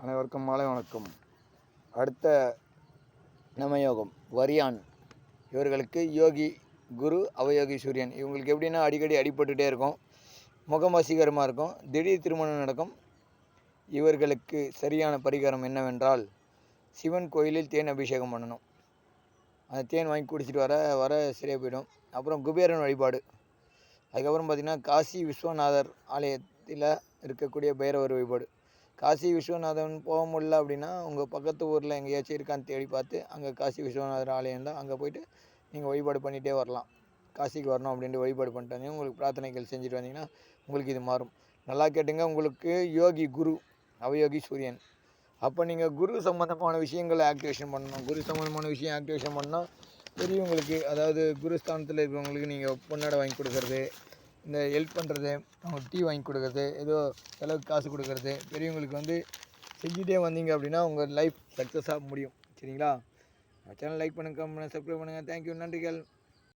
அனைவருக்கும் மாலை வணக்கம். அடுத்த நமயோகம் வரியான். இவர்களுக்கு யோகி குரு, அவயோகி சூரியன். இவங்களுக்கு எப்படின்னா அடிக்கடி அடிபட்டுகிட்டே இருக்கும், முகம் வசீகரமாக இருக்கும், திடீர் திருமணம் நடக்கும். இவர்களுக்கு சரியான பரிகாரம் என்னவென்றால், சிவன் கோயிலில் தேன் அபிஷேகம் பண்ணணும். அந்த தேன் வாங்கி குடிச்சிட்டு வர சரியாக போயிடும். அப்புறம் குபேரன் வழிபாடு. அதுக்கப்புறம் பார்த்திங்கன்னா காசி விஸ்வநாதர் ஆலயத்தில் இருக்கக்கூடிய பைரவர் வழிபாடு. காசி விஸ்வநாதன் போக முடியல அப்படின்னா உங்கள் பக்கத்து ஊரில் எங்கேயாச்சும் இருக்கான்னு தேடி பார்த்து அங்கே காசி விஸ்வநாதர் ஆலயம் தான், அங்கே போய்ட்டு நீங்கள் வழிபாடு பண்ணிகிட்டே வரலாம். காசிக்கு வரணும் அப்படின்ட்டு வழிபாடு பண்ணிட்டு வந்தீங்க, உங்களுக்கு பிரார்த்தனைகள் செஞ்சுட்டு வந்தீங்கன்னா உங்களுக்கு இது மாறும். நல்லா கேட்டுங்க. உங்களுக்கு யோகி குரு, அவயோகி சூரியன். அப்போ நீங்கள் குரு சம்மந்தமான விஷயங்களை ஆக்டிவேஷன் பண்ணணும். குரு சம்மந்தமான விஷயம் ஆக்டிவேஷன் பண்ணால் பெரியவங்களுக்கு, அதாவது குருஸ்தானத்தில் இருக்கிறவங்களுக்கு நீங்கள் பொன்னாடை வாங்கி கொடுக்குறது, இந்த ஹெல்ப் பண்ணுறது, அவங்களுக்கு டீ வாங்கி கொடுக்குறது, ஏதோ செலவுக்கு காசு கொடுக்குறது, பெரியவங்களுக்கு செஞ்சுட்டே வந்தீங்க அப்படின்னா உங்கள் லைஃப் சக்ஸஸாக முடியும். சரிங்களா? சேனல் லைக் பண்ணுங்கள், கமெண்ட் பண்ணுங்கள், சப்ஸ்கிரைப் பண்ணுங்கள். தேங்க்யூ, நன்றிகள்.